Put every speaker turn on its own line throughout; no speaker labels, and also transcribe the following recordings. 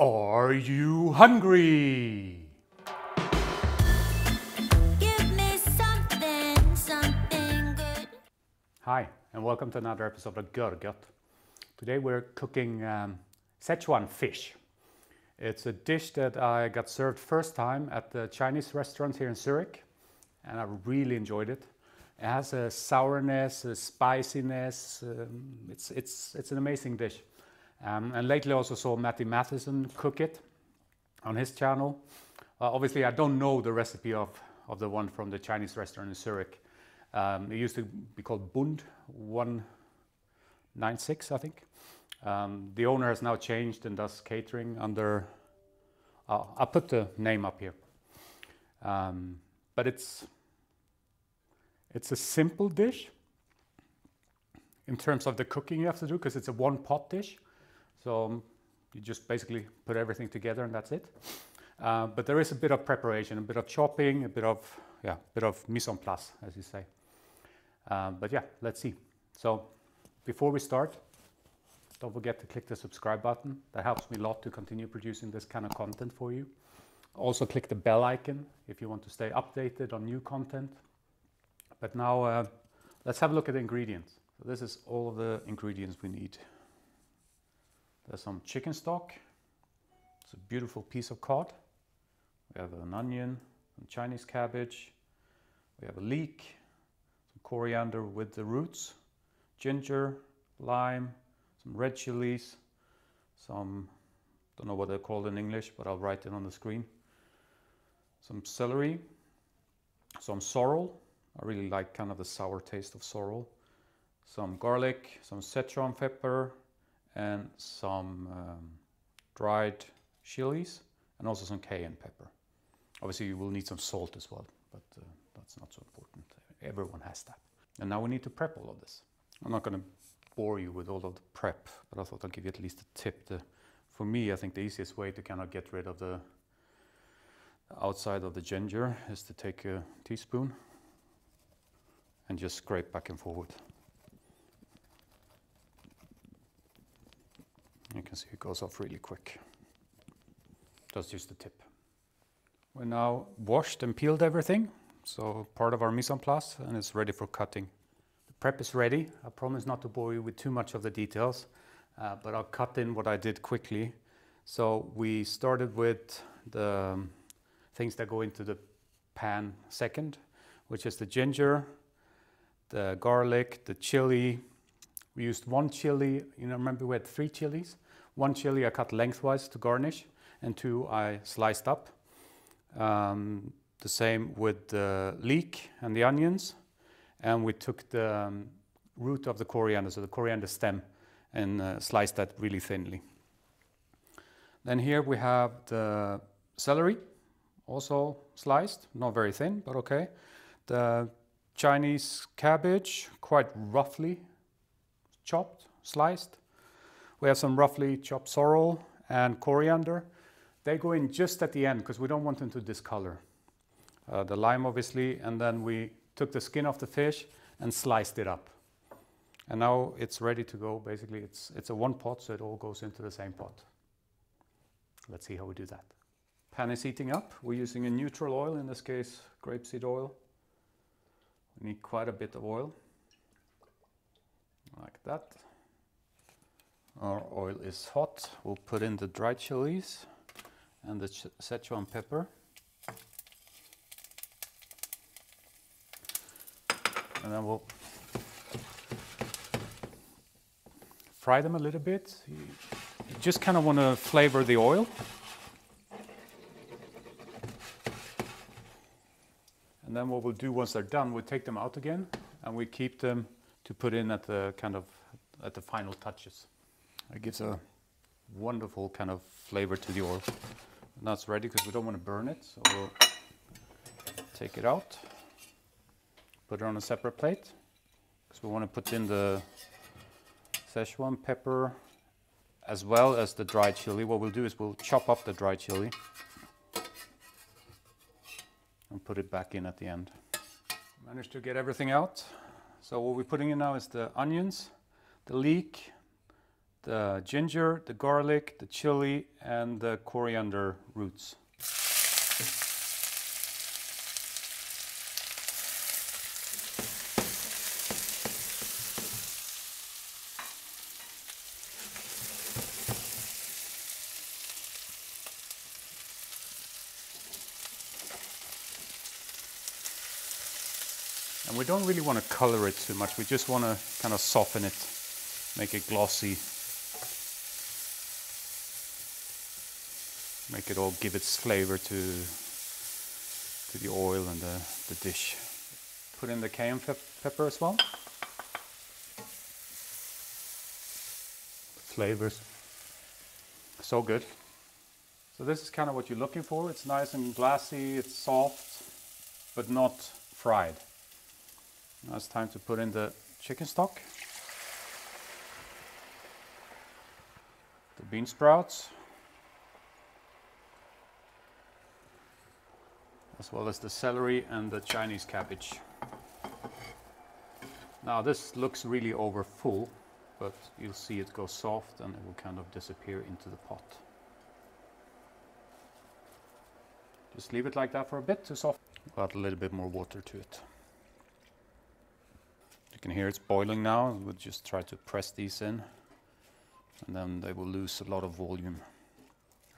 Are you hungry?
Give me something good.
Hi, and welcome to another episode of Görgött. Today we're cooking Szechuan fish. It's a dish that I got served first time at the Chinese restaurant here in Zurich, and I really enjoyed it. It has a sourness, a spiciness. It's an amazing dish. And lately I also saw Matty Matheson cook it on his channel. Obviously I don't know the recipe of the one from the Chinese restaurant in Zurich. It used to be called Bund 196, I think. The owner has now changed and does catering under, I'll put the name up here. But it's a simple dish in terms of the cooking you have to do, because it's a one pot dish. So you just basically put everything together and that's it. But there is a bit of preparation, a bit of chopping, a bit of mise en place, as you say. But yeah, let's see. So before we start, don't forget to click the subscribe button. That helps me a lot to continue producing this kind of content for you. Also click the bell icon if you want to stay updated on new content. But now let's have a look at the ingredients. So this is all of the ingredients we need. There's some chicken stock. It's a beautiful piece of cod. We have an onion, some Chinese cabbage. We have a leek, some coriander with the roots, ginger, lime, some red chilies, some, don't know what they're called in English, but I'll write it on the screen. Some celery, some sorrel. I really like kind of the sour taste of sorrel. Some garlic, some Szechuan pepper, and some dried chilies, and also some cayenne pepper. Obviously you will need some salt as well, but that's not so important. Everyone has that. And now we need to prep all of this. I'm not going to bore you with all of the prep, but I thought I'll give you at least a tip. For me, I think the easiest way to kind of get rid of the outside of the ginger is to take a teaspoon and just scrape back and forward. You can see it goes off really quick. That's just a tip. We now washed and peeled everything, so part of our mise en place, and it's ready for cutting. The prep is ready. I promise not to bore you with too much of the details, but I'll cut in what I did quickly. So we started with the things that go into the pan second, which is the ginger, the garlic, the chili. We used one chili, remember we had 3 chilies. One chili I cut lengthwise to garnish, and 2 I sliced up. The same with the leek and the onions. And we took the root of the coriander, so the coriander stem, and sliced that really thinly. Then here we have the celery, also sliced, not very thin, but okay. The Chinese cabbage, quite roughly chopped, sliced. We have some roughly chopped sorrel and coriander. They go in just at the end because we don't want them to discolor. The lime obviously, and then we took the skin off the fish and sliced it up. And now it's ready to go. Basically it's a one pot, so it all goes into the same pot. Let's see how we do that. Pan is heating up. We're using a neutral oil, in this case grapeseed oil. We need quite a bit of oil. Like that. Our oil is hot. We'll put in the dried chilies and the Szechuan pepper. And then we'll fry them a little bit. You just kind of want to flavor the oil. And then what we'll do once they're done, we'll take them out again and we keep them to put in at the final touches. It gives a wonderful kind of flavor to the oil. Now it's ready because we don't want to burn it, so we'll take it out, put it on a separate plate because we want to put in the Szechuan pepper as well as the dried chili. What we'll do is we'll chop up the dried chili and put it back in at the end. Managed to get everything out. So what we're putting in now is the onions, the leek, the ginger, the garlic, the chili, and the coriander roots. And we don't really want to color it too much. We just want to kind of soften it, make it glossy. Make it all give its flavor to the oil and the dish. Put in the cayenne pepper as well. Flavors. So good. So this is kind of what you're looking for. It's nice and glassy, it's soft, but not fried. Now it's time to put in the chicken stock, the bean sprouts, as well as the celery and the Chinese cabbage. Now this looks really over full, but you'll see it go soft and it will kind of disappear into the pot. Just leave it like that for a bit to soften. Add a little bit more water to it. You can hear it's boiling now. We'll just try to press these in, and then they will lose a lot of volume.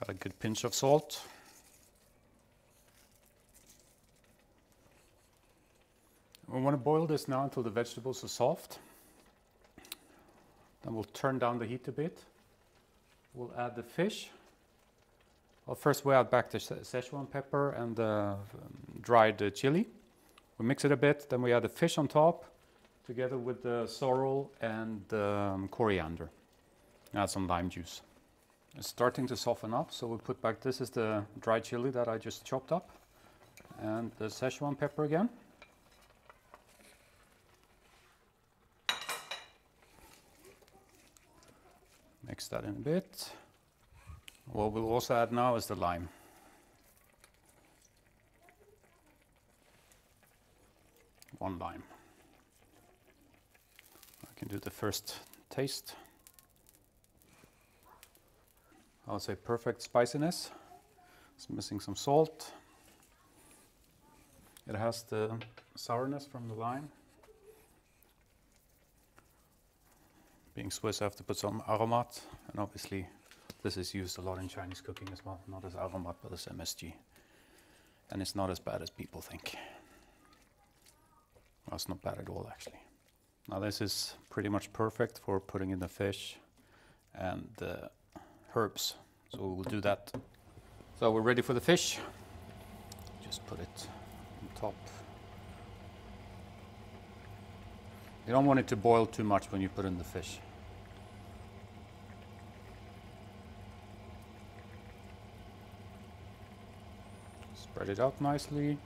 Add a good pinch of salt. We want to boil this now until the vegetables are soft. Then we'll turn down the heat a bit. We'll add the fish. Well, first we add back the Szechuan pepper and the dried chili. We mix it a bit, then we add the fish on top, together with the sorrel and the coriander. Add some lime juice. It's starting to soften up, so we'll put back, this is the dried chili that I just chopped up, and the Szechuan pepper again. Mix that in a bit. What we'll also add now is the lime. One lime. I can do the first taste. I would say perfect spiciness. It's missing some salt. It has the sourness from the lime. Being Swiss, I have to put some aromat, and obviously this is used a lot in Chinese cooking as well, not as aromat but as MSG. And it's not as bad as people think. Well, it's not bad at all actually. Now this is pretty much perfect for putting in the fish and the herbs, so we'll do that. So we're ready for the fish. Just put it on top. You don't want it to boil too much when you put in the fish. Spread it out nicely.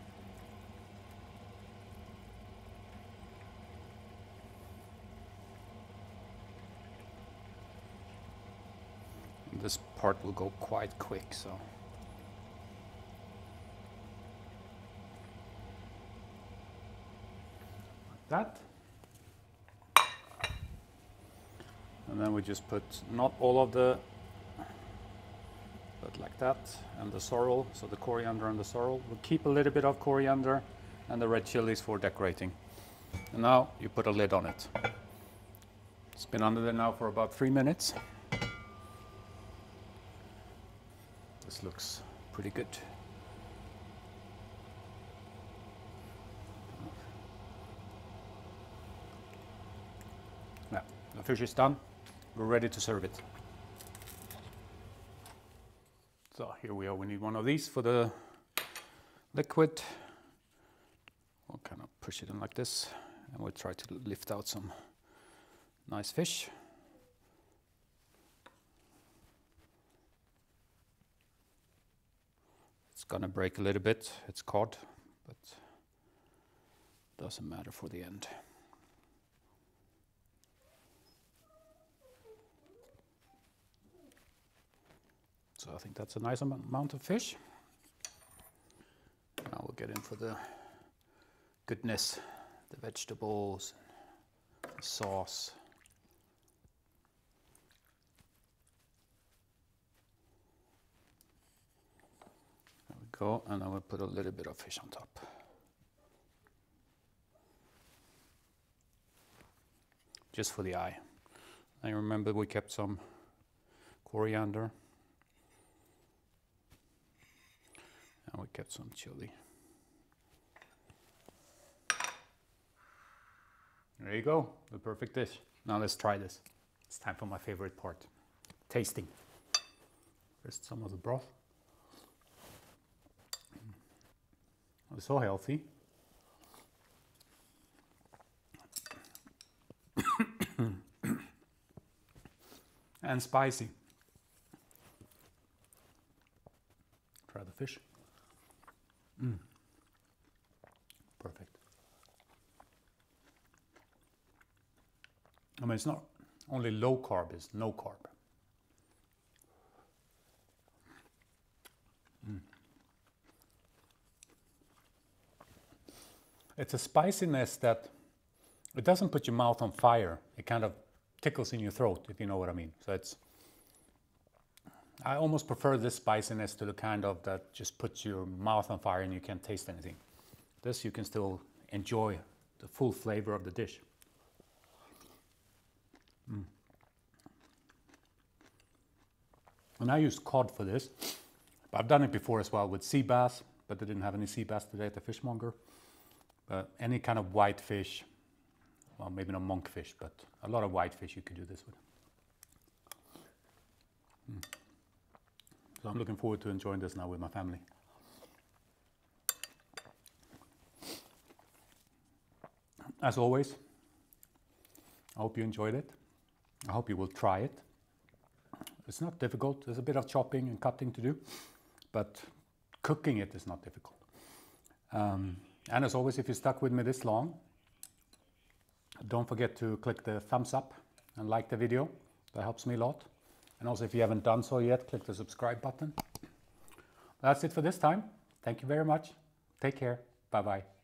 And this part will go quite quick, so. Like that. And then we just put not all of the, but like that, and the sorrel, so the coriander and the sorrel. We'll keep a little bit of coriander and the red chilies for decorating. And now you put a lid on it. It's been under there now for about 3 minutes. This looks pretty good. Now, the fish is done. We're ready to serve it. So here we are. We need one of these for the liquid. We'll kind of push it in like this, and we'll try to lift out some nice fish. It's gonna break a little bit. It's cod, but doesn't matter for the end. So I think that's a nice amount of fish. Now we'll get in for the goodness, the vegetables, the sauce. go, and I will put a little bit of fish on top. Just for the eye. I remember we kept some coriander. And we kept some chili. There you go, the perfect dish. Now let's try this. It's time for my favorite part, tasting. First some of the broth. It's so healthy. And spicy. Try the fish. Perfect. I mean, it's not only low carb, it's no carb. It's a spiciness that it doesn't put your mouth on fire. It kind of tickles in your throat, if you know what I mean. So it's, I almost prefer this spiciness to the kind of that just puts your mouth on fire and you can't taste anything. This you can still enjoy the full flavor of the dish. And I used cod for this, but I've done it before as well with sea bass, but they didn't have any sea bass today at the fishmonger. But any kind of white fish, well, maybe not monkfish, but a lot of white fish you could do this with. So I'm looking forward to enjoying this now with my family. As always, I hope you enjoyed it. I hope you will try it. It's not difficult. There's a bit of chopping and cutting to do, but cooking it is not difficult. And as always, if you stuck with me this long, don't forget to click the thumbs up and like the video. That helps me a lot. And also, if you haven't done so yet, click the subscribe button. That's it for this time. Thank you very much. Take care. Bye-bye.